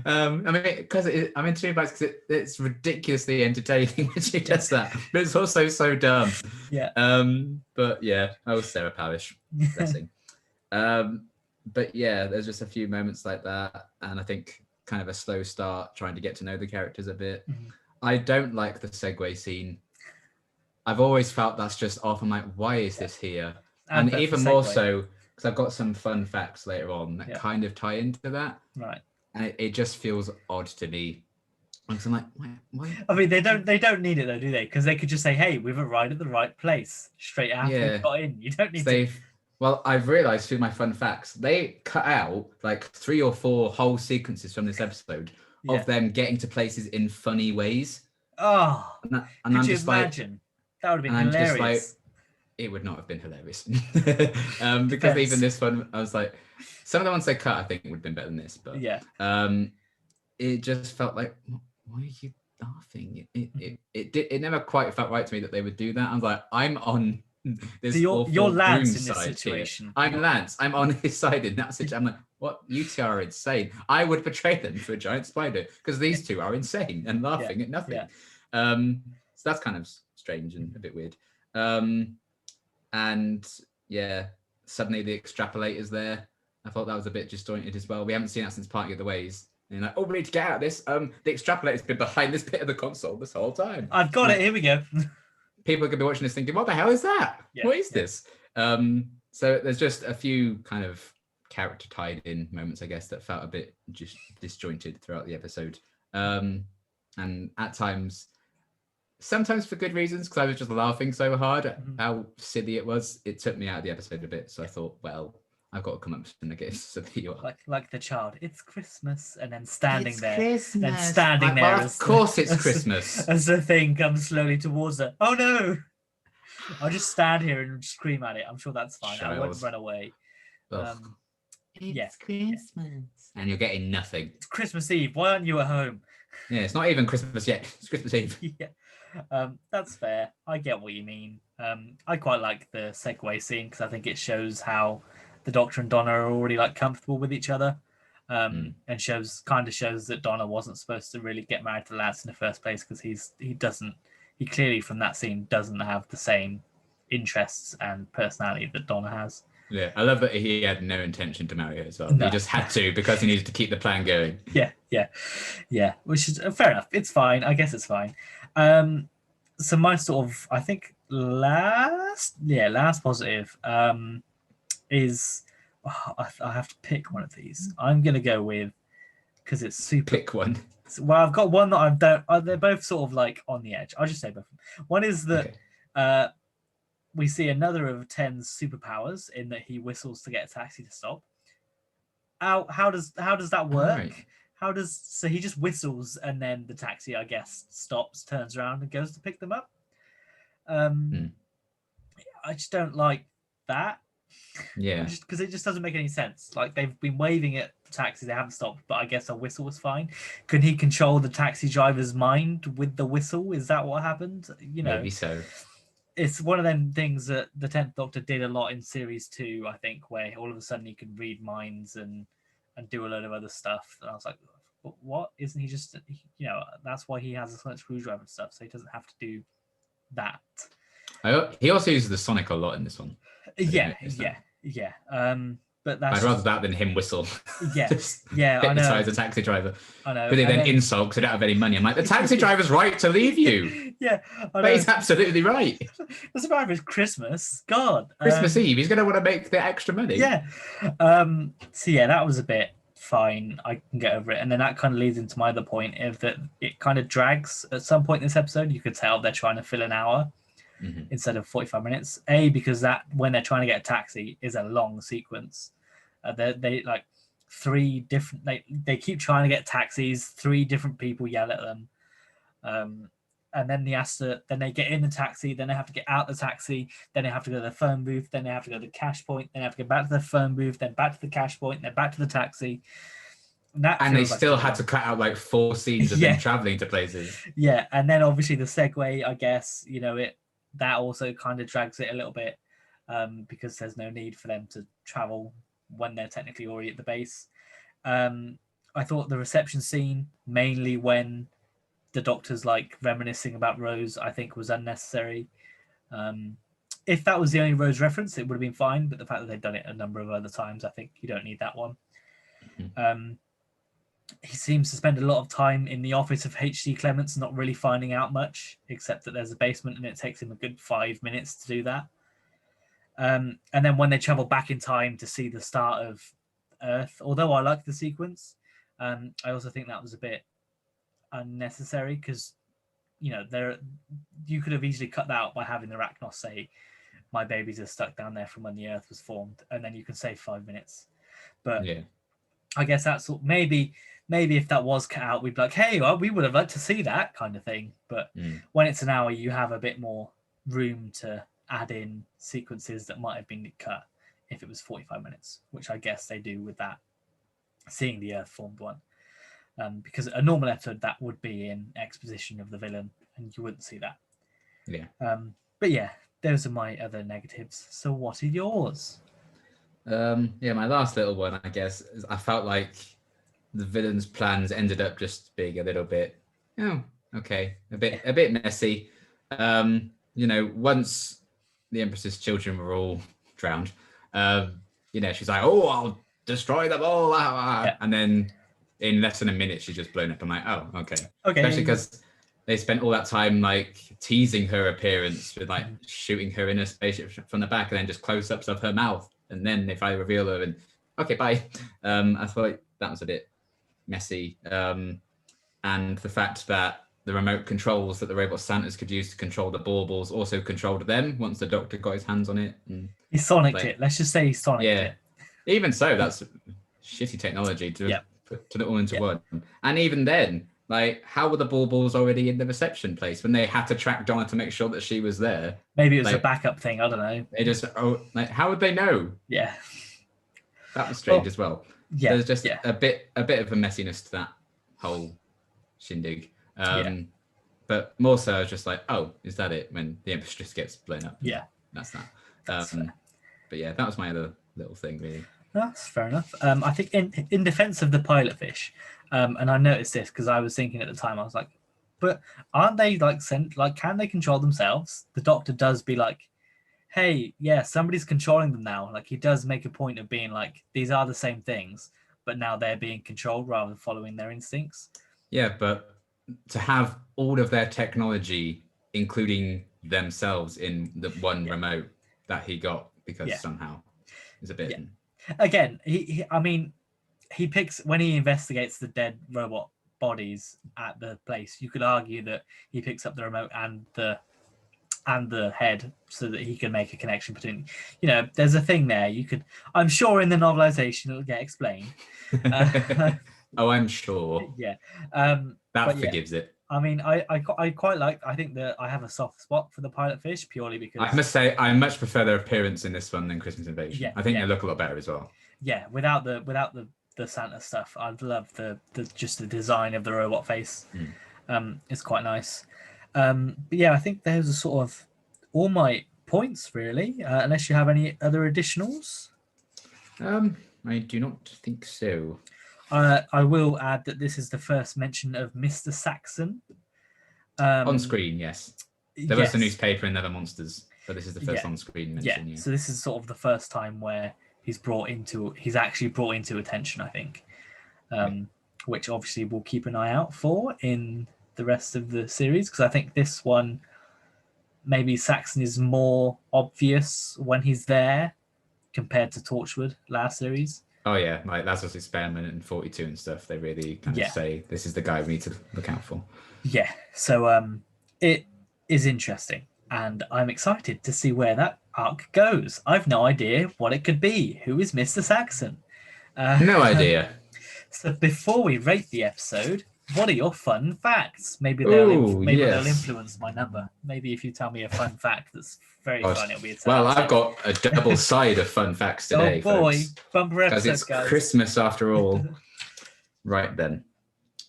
I mean, because I'm in two bites because it's ridiculously entertaining when she does that, but it's also so dumb. Yeah. But yeah, I was Sarah Parish, blessing. But yeah, there's just a few moments like that, and I think kind of a slow start trying to get to know the characters a bit. Mhm. I don't like the segue scene. I've always felt that's just off. I'm like, why is this here? And Advert for even more Segway. so because I've got some fun facts later on that Yeah. kind of tie into that, Right. and it just feels odd to me. Because I'm like, why? I mean, they don't need it though, do they? Because they could just say, "Hey, we've arrived at the right place." Straight after Yeah. we've got in, you don't need to. They've well, I've realized through my fun facts, they cut out like 3 or 4 whole sequences from this episode Yeah. of them getting to places in funny ways. Oh, And could I'm you just like, imagine? That would have been and I'm just hilarious. like, it would not have been hilarious. Because Depends. even this one, I was like, some of the ones they cut, I think would have been better than this, but Yeah. it just felt like, why are you laughing? It never quite felt right to me that they would do that. I was like, I'm on this So you're Lance Broom in this side situation. here. I'm Lance. I'm on his side in that situation. I'm like, what? You two are insane. I would betray them to a giant spider because these two are insane and laughing at nothing. Yeah. So that's kind of strange and a bit weird. And yeah, suddenly the extrapolator's there. I thought that was a bit disjointed as well. We haven't seen that since Parting of the Ways. And you're like, oh, we need to get out of this. The extrapolator's been behind this bit of the console this whole time. I've got it. Here we go. People are going to be watching this thinking, what the hell is that? Yeah, What is this? So there's just a few kind of character tied in moments, I guess, that felt a bit just disjointed throughout the episode. And at times, sometimes for good reasons, because I was just laughing so hard at how silly it was. It took me out of the episode a bit. So I thought, well, I've got to come up with something against so that you are. Like the child, it's Christmas, and then standing It's there, Christmas. then standing Like, there. well, of course it's Christmas. As the thing comes slowly towards her. Oh no! I'll just stand here and scream at it. I'm sure that's fine. I won't run away. It's Christmas. And you're getting nothing. It's Christmas Eve. Why aren't you at home? Yeah, it's not even Christmas yet. It's Christmas Eve. Yeah. That's fair. I get what you mean. I quite like the segue scene because I think it shows how the Doctor and Donna are already like comfortable with each other. And shows that Donna wasn't supposed to really get married to Lance in the first place because he clearly from that scene doesn't have the same interests and personality that Donna has. Yeah, I love that he had no intention to marry her as well. No. He just had to because he needed to keep the plan going. Yeah. Which is fair enough. It's fine. I guess it's fine. So my sort of, I think last positive is I have to pick one of these. I'm gonna go with because it's super. Pick one. Well, I've got one that I don't. They're both sort of like on the edge. I'll just say both. One is that we see another of Ten's superpowers in that he whistles to get a taxi to stop. How does that work? Right. So he just whistles and then the taxi, I guess, stops, turns around and goes to pick them up. I just don't like that. Yeah. Because it just doesn't make any sense. Like they've been waving at the taxi, they haven't stopped, but I guess a whistle was fine. Can he control the taxi driver's mind with the whistle? Is that what happened? Maybe so. It's one of them things that the 10th Doctor did a lot in series 2, I think, where all of a sudden he could read minds and do a load of other stuff. And I was like, what? Isn't he just, that's why he has a sonic screwdriver and stuff, so he doesn't have to do that. He also uses the sonic a lot in this one. Yeah. But that's I'd rather that than him whistle. Yeah, hypnotize a taxi driver. I know. But they then insult because they don't have any money. I'm like, the taxi driver's right to leave you. Yeah, I know. But he's absolutely right. The survivor is Christmas. God. Christmas Eve. He's going to want to make the extra money. Yeah. So yeah, that was a bit fine. I can get over it. And then that kind of leads into my other point of that it kind of drags at some point in this episode. You could tell they're trying to fill an hour. Instead of 45 minutes, because that when they're trying to get a taxi is a long sequence. They like 3 different. They keep trying to get taxis. 3 different people yell at them, and then then they get in the taxi, then they have to get out the taxi, then they have to go to the phone booth, then they have to go to the cash point, then they have to go back to the phone booth, then back to the cash point, then back to the taxi. And they still had to cut out like 4 scenes of them traveling to places. Yeah, and then obviously the segue, I guess, that also kind of drags it a little bit, because there's no need for them to travel when they're technically already at the base. I thought the reception scene, mainly when the Doctor's like reminiscing about Rose, I think was unnecessary. If that was the only Rose reference, it would have been fine. But the fact that they've done it a number of other times, I think you don't need that one. Mm-hmm. He seems to spend a lot of time in the office of H.D. Clements, not really finding out much, except that there's a basement and it takes him a good 5 minutes to do that. And then when they travel back in time to see the start of Earth, although I like the sequence, I also think that was a bit unnecessary because, you could have easily cut that out by having the Arachnos say, "My babies are stuck down there from when the Earth was formed," and then you can save 5 minutes. But yeah, I guess that's maybe if that was cut out, we'd be like, "Hey, well, we would have liked to see that," kind of thing. But when it's an hour, you have a bit more room to add in sequences that might have been cut if it was 45 minutes, which I guess they do with that seeing the Earth formed one. Because a normal episode that would be in exposition of the villain, and you wouldn't see that. Yeah. But yeah, those are my other negatives. So what are yours? My last little one, I guess, is I felt like the villain's plans ended up just being a little bit, a bit messy. Once the Empress's children were all drowned, she's like, "Oh, I'll destroy them all," and then in less than a minute, she's just blown up. I'm like, "Oh, okay." Especially because they spent all that time like teasing her appearance with like shooting her in a spaceship from the back, and then just close-ups of her mouth, and then they finally reveal her, and okay, bye. I thought like that was a bit messy, and the fact that the remote controls that the robot Santas could use to control the baubles also controlled them once the Doctor got his hands on it. And he sonicked it. Let's just say he sonicked it. Even so, that's shitty technology to put it all into one. And even then, like, how were the baubles already in the reception place when they had to track Donna to make sure that she was there? Maybe it was a backup thing. I don't know. They just how would they know? Yeah, that was strange as well. Yeah, there's just a bit of a messiness to that whole shindig. But more so, I was just like, "Oh, is that it?" When the Empress just gets blown up. Yeah, that's that. But yeah, that was my other little thing, really. That's fair enough. I think in defense of the pilot fish, and I noticed this because I was thinking at the time, I was like, but aren't they can they control themselves? The Doctor does be like, "Hey, yeah, somebody's controlling them now." Like, he does make a point of being like, these are the same things, but now they're being controlled rather than following their instincts. Yeah, but to have all of their technology, including themselves, in the one remote that he got because somehow is a bit. Yeah. Again, he picks when he investigates the dead robot bodies at the place. You could argue that he picks up the remote and the head so that he can make a connection between. There's a thing there. I'm sure in the novelization it'll get explained. Oh, I'm sure. Yeah. That forgives it. I quite like. I think that I have a soft spot for the pilot fish purely because I must say I much prefer their appearance in this one than Christmas Invasion. Yeah, I think they look a lot better as well. Yeah, without the Santa stuff, I'd love the design of the robot face. It's quite nice. But yeah, I think those are sort of all my points really. Unless you have any other additionals. I do not think so. I will add that this is the first mention of Mr. Saxon. On screen, yes. There was a newspaper and other monsters, but this is the first on-screen mention. Yeah, so this is sort of the first time where he's actually brought into attention, I think. Which obviously we'll keep an eye out for in the rest of the series, because I think this one, maybe Saxon is more obvious when he's there compared to Torchwood last series. Oh yeah, like Lazarus Experiment and 42 and stuff. They really kind of say this is the guy we need to look out for. Yeah, so it is interesting, and I'm excited to see where that arc goes. I've no idea what it could be. Who is Mr. Saxon? No idea. So before we rate the episode, What are your fun facts? Maybe Oh, they'll yes. influence my number. Maybe if you tell me a fun fact that's very God. fun, it'll be a 10 Well, out of I've 10. got a double side of fun facts Oh today, boy, folks, bumper because episode, it's guys. Christmas after all. Right then.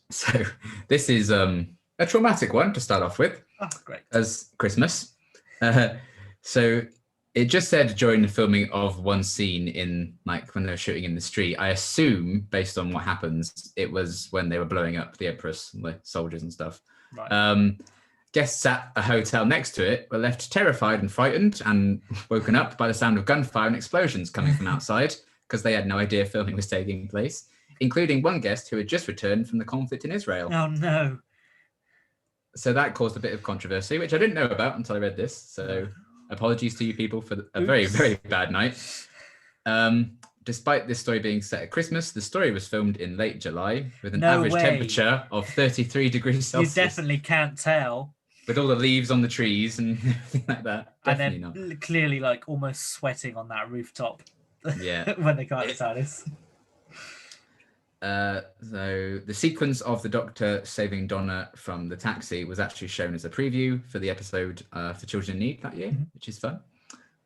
So this is a traumatic one to start off with, Oh, great. as Christmas. So it just said during the filming of one scene in like when they were shooting in the street. I assume, based on what happens, it was when they were blowing up the Empress and the soldiers and stuff. Right. Guests at a hotel next to it were left terrified and frightened and woken up by the sound of gunfire and explosions coming from outside because they had no idea filming was taking place, including one guest who had just returned from the conflict in Israel. Oh no. So that caused a bit of controversy, which I didn't know about until I read this. So apologies to you people for a very, very bad night. Despite this story being set at Christmas, the story was filmed in late July with an average temperature of 33 degrees Celsius. You definitely can't tell. With all the leaves on the trees and everything like that. Definitely and then not. Clearly like almost sweating on that rooftop. Yeah. When they got out of So the sequence of the Doctor saving Donna from the taxi was actually shown as a preview for the episode for Children in Need that year, which is fun.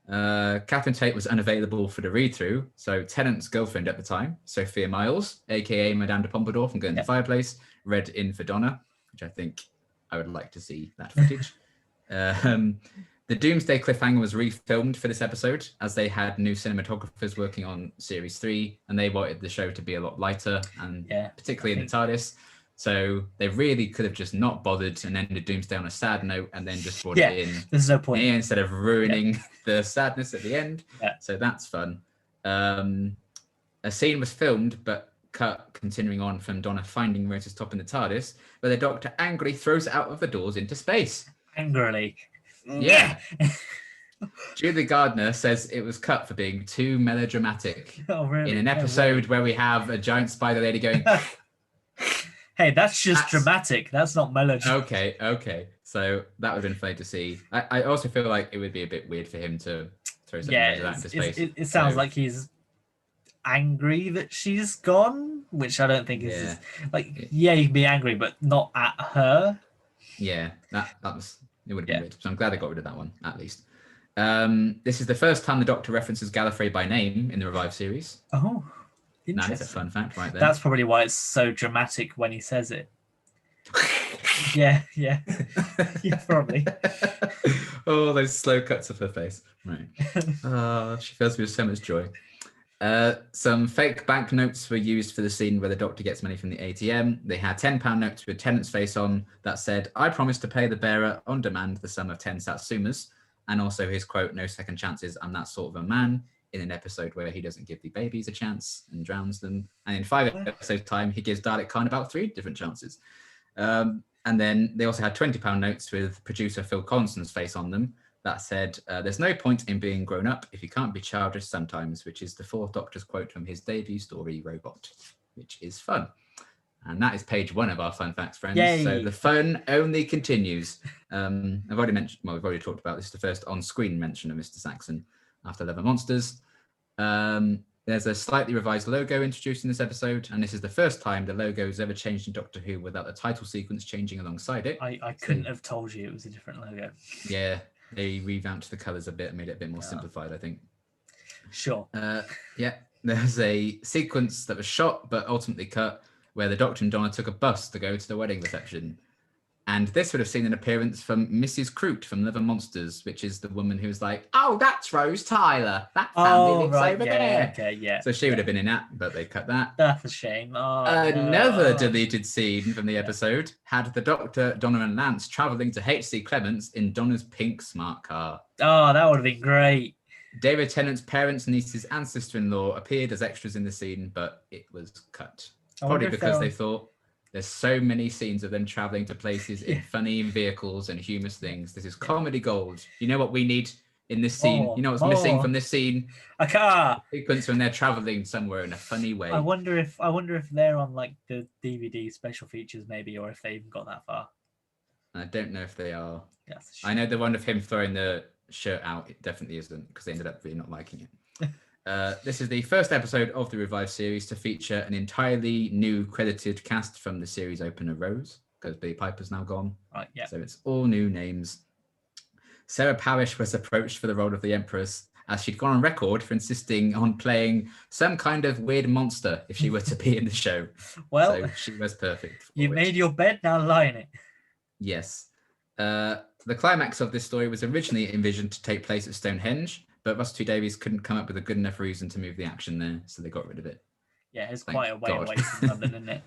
Catherine Tate was unavailable for the read-through, so Tennant's girlfriend at the time, Sophia Miles, aka Madame de Pompadour from Going to the Fireplace, read in for Donna, which I think I would like to see that footage. The Doomsday cliffhanger was refilmed for this episode as they had new cinematographers working on Series 3 and they wanted the show to be a lot lighter and particularly in the TARDIS. So they really could have just not bothered and ended Doomsday on a sad note and then just brought it in. There's no point. Instead of ruining the sadness at the end. So that's fun. A scene was filmed but cut continuing on from Donna finding Rosa's top in the TARDIS, where the Doctor angrily throws it out of the doors into space. Angrily. Yeah. Julie Gardner says it was cut for being too melodramatic. Oh, really? In an episode where we have a giant spider lady going, hey, that's dramatic. That's not melodramatic. Okay. So that would have been funny to see. I also feel like it would be a bit weird for him to throw something like that into space. It sounds like he's angry that she's gone, which I don't think is you can be angry, but not at her. Yeah, that was it would have been weird. So I'm glad they got rid of that one at least. This is the first time the Doctor references Gallifrey by name in the Revive series. Oh, interesting. That is a fun fact right there. That's probably why it's so dramatic when he says it. yeah, probably. Oh, those slow cuts of her face. Right. She fills me with so much joy. Some fake banknotes were used for the scene where the Doctor gets money from the ATM. They had £10 notes with Tennant's face on that said, "I promise to pay the bearer on demand the sum of 10 satsumas," and also his quote, "No second chances, I'm that sort of a man," in an episode where he doesn't give the babies a chance and drowns them. And in 5 episodes' time, he gives Dalek Khan about 3 different chances. And then they also had £20 notes with producer Phil Collinson's face on them that said, "There's no point in being grown up if you can't be childish sometimes," which is the 4th Doctor's quote from his debut story, Robot, which is fun. And that is page 1 of our fun facts, friends. Yay. So the fun only continues. We've already talked about this. Is the first on-screen mention of Mr. Saxon after Love and Monsters. There's a slightly revised logo introduced in this episode, and this is the first time the logo has ever changed in Doctor Who without the title sequence changing alongside it. I couldn't have told you it was a different logo. Yeah, they revamped the colours a bit and made it a bit more simplified, I think. Sure. There's a sequence that was shot but ultimately cut where the Doctor and Donna took a bus to go to the wedding reception. And this would have seen an appearance from Mrs. Croot from Love and Monsters, which is the woman who's like, "Oh, that's Rose Tyler. That family lives over there." Okay, yeah. So she would have been in that, but they cut that. That's a shame. Another deleted scene from the episode had the Doctor, Donna and Lance travelling to H.C. Clements in Donna's pink smart car. Oh, that would have been great. David Tennant's parents, nieces, and sister-in-law appeared as extras in the scene, but it was cut. Probably because they thought, there's so many scenes of them traveling to places in funny vehicles and humorous things. This is comedy gold. You know what we need in this scene? You know what's missing from this scene? A car. Sequence when they're traveling somewhere in a funny way. I wonder if they're on like the DVD special features maybe, or if they even got that far. I don't know if they are. Yes. I know the one of him throwing the shirt out, it definitely isn't, because they ended up really not liking it. This is the first episode of the revived series to feature an entirely new credited cast from the series opener Rose, because Billy Piper's now gone. Right, yeah. So it's all new names. Sarah Parish was approached for the role of the Empress, as she'd gone on record for insisting on playing some kind of weird monster if she were to be in the show. Well, so she was perfect. You made your bed, now lie in it. Yes. The climax of this story was originally envisioned to take place at Stonehenge, but Russell T Davies couldn't come up with a good enough reason to move the action there, so they got rid of it. Yeah, it's quite a way away from London, isn't it?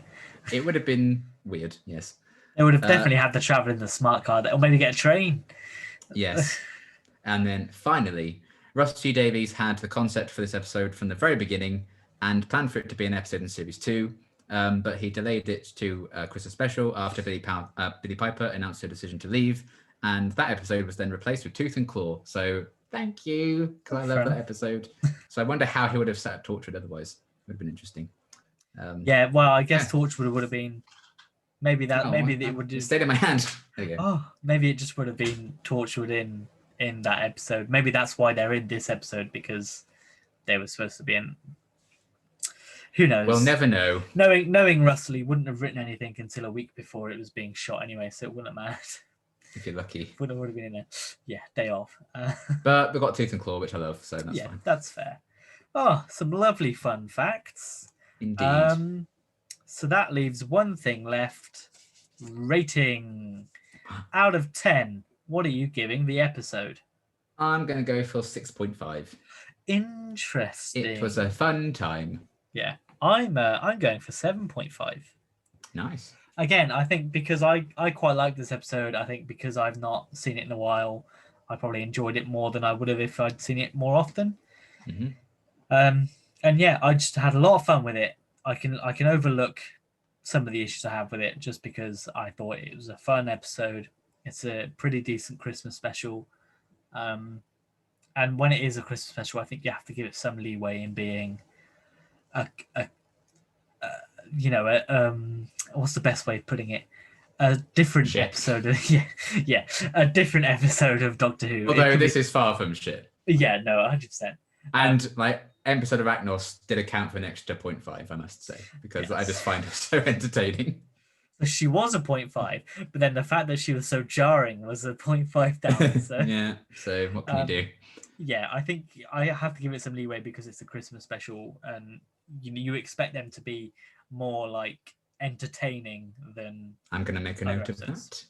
It would have been weird, yes. They would have definitely had to travel in the smart car, or maybe get a train. Yes. And then finally, Russell T Davies had the concept for this episode from the very beginning and planned for it to be an episode in Series 2, but he delayed it to Christmas special after Billy Piper announced her decision to leave, and that episode was then replaced with Tooth and Claw. So thank you, because I love that episode. So I wonder how he would have sat at Torchwood otherwise. It would have been interesting. Yeah, well, I guess Torchwood would have been maybe that. It would just stayed in my hand. There you go. Oh, maybe it just would have been Torchwood in that episode. Maybe that's why they're in this episode, because they were supposed to be in. Who knows? We'll never know. Knowing Russell, he wouldn't have written anything until a week before it was being shot anyway, so it wouldn't have mattered. If you're lucky. Would have been in there. Yeah, day off. But we've got Tooth and Claw, which I love, so that's fine. That's fair. Oh, some lovely fun facts. Indeed. So that leaves one thing left. Rating. Out of 10, what are you giving the episode? I'm going to go for 6.5. Interesting. It was a fun time. Yeah, I'm going for 7.5. Nice. Again, I think because I quite like this episode. I think because I've not seen it in a while, I probably enjoyed it more than I would have if I'd seen it more often. Mm-hmm. And yeah, I just had a lot of fun with it. I can overlook some of the issues I have with it just because I thought it was a fun episode. It's a pretty decent Christmas special. And when it is a Christmas special, I think you have to give it some leeway in being what's the best way of putting it? A different episode. A different episode of Doctor Who. Although this is far from shit. Yeah, no, 100%. And episode of Arachnos did account for an extra 0.5, I must say, because I just find her so entertaining. So she was a 0.5, but then the fact that she was so jarring was a 0.5 down. So. Yeah, so what can you do? Yeah, I think I have to give it some leeway because it's a Christmas special, and you expect them to be more like entertaining than. I'm going to make a note of that.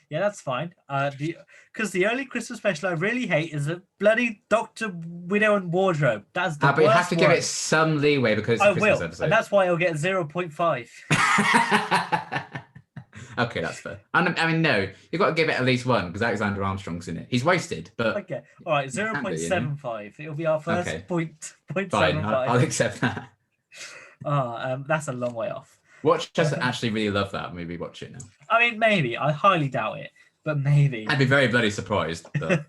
Yeah, that's fine. Because the only Christmas special I really hate is a bloody Doctor Widow and Wardrobe. That's the worst. But you have to give it some leeway because it's a Christmas episode. And that's why I'll get 0.5. Okay, that's fair. I mean, no, you've got to give it at least one because Alexander Armstrong's in it. He's wasted, but okay, all right, 0.75. It'll be our first point. Fine, I'll accept that. That's a long way off. Watch us actually really love that movie. Watch it now. I mean, maybe. I highly doubt it, but maybe. I'd be very bloody surprised. But...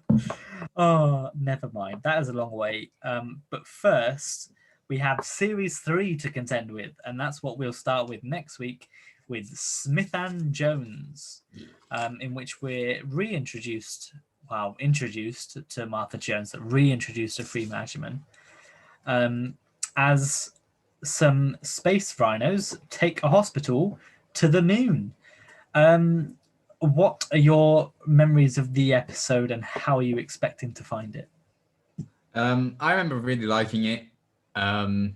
Oh, never mind. That is a long way. But first, we have Series 3 to contend with, and that's what we'll start with next week with Smith and Jones, in which we're introduced to Martha Jones, reintroduced to Free Mashman, as some space rhinos take a hospital to the moon. What are your memories of the episode and how are you expecting to find it? I remember really liking it. And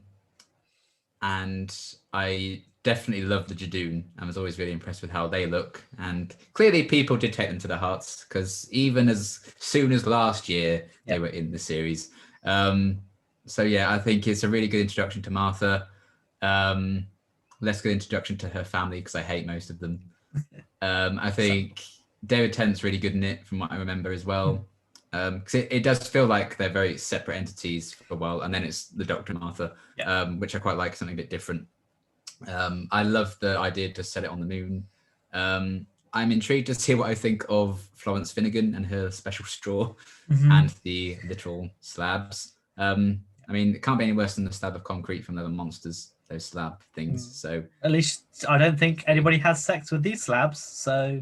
I definitely loved the Jadoon. I was always really impressed with how they look. And clearly people did take them to their hearts because even as soon as last year, they were in the series. So yeah, I think it's a really good introduction to Martha. Less good introduction to her family because I hate most of them. I think David Tennant's really good in it from what I remember as well. Because it does feel like they're very separate entities for a while, and then it's the Doctor and Martha, which I quite like, something a bit different. I love the idea to set it on the moon. I'm intrigued to see what I think of Florence Finnegan and her special straw and the literal slabs. I mean, it can't be any worse than the slab of concrete from the Monsters, those slab things. So at least I don't think anybody has sex with these slabs. So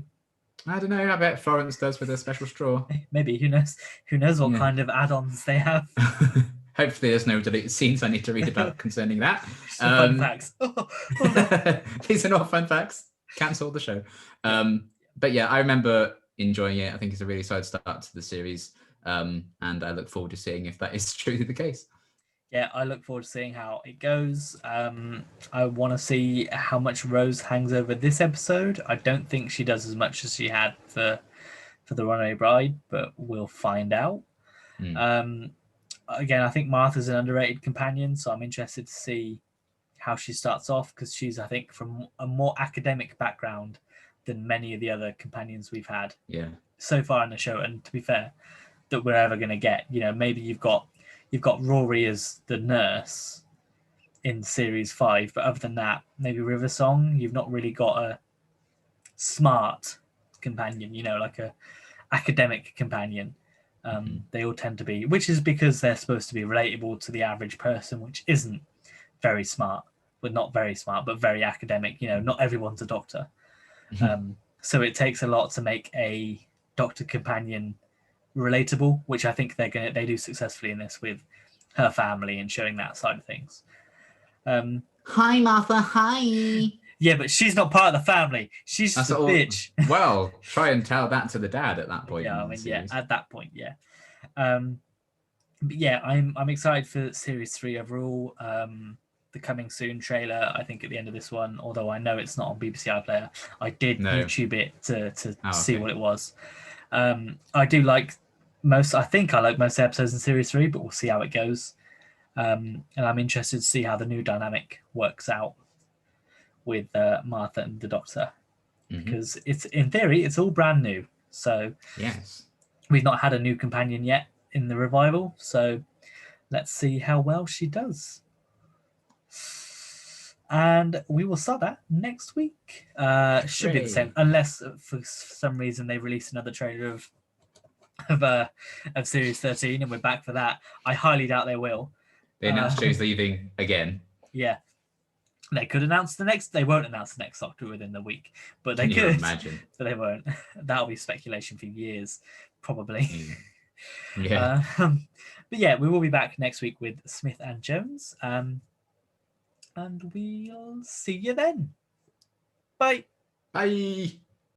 I don't know. I bet Florence does with her special straw. Maybe, who knows? Who knows what kind of add-ons they have? Hopefully, there's no deleted scenes I need to read about concerning that. Some fun facts. Oh, no. These are not fun facts. Cancel the show. But yeah, I remember enjoying it. I think it's a really solid start to the series, and I look forward to seeing if that is truly the case. Yeah, I look forward to seeing how it goes. I want to see how much Rose hangs over this episode. I don't think she does as much as she had for the Runaway Bride, but we'll find out. Again, I think Martha's an underrated companion, so I'm interested to see how she starts off, because she's, I think, from a more academic background than many of the other companions we've had so far in the show. And to be fair, that we're ever going to get, maybe you've got Rory as the nurse in series 5, but other than that, maybe River Song, you've not really got a smart companion, like a academic companion. They all tend to be, which is because they're supposed to be relatable to the average person, which isn't very smart, but not very smart, but very academic. Not everyone's a doctor. So it takes a lot to make a doctor companion relatable, which I think they do successfully in this with her family and showing that side of things. Hi, Martha. Hi. Yeah, but she's not part of the family. She's just a bitch. Well, try and tell that to the dad at that point. Yeah, at that point, yeah. But yeah, I'm excited for series 3 overall. The coming soon trailer, I think at the end of this one, although I know it's not on BBC iPlayer, I did YouTube it to see what it was. I do like I think I like most episodes in series 3, but we'll see how it goes. And I'm interested to see how the new dynamic works out with Martha and the Doctor, because it's, in theory, it's all brand new. So yes, we've not had a new companion yet in the revival. So let's see how well she does. And we will start that next week. Should be the same, unless for some reason they release another trailer of series 13 and we're back for that. I highly doubt they will. They announced Joe's leaving again. Yeah. They could announce they won't announce the next Doctor within the week, but they Can you could imagine? But they won't. That'll be speculation for years, probably. Yeah. But yeah, we will be back next week with Smith and Jones. And we'll see you then. Bye. Bye.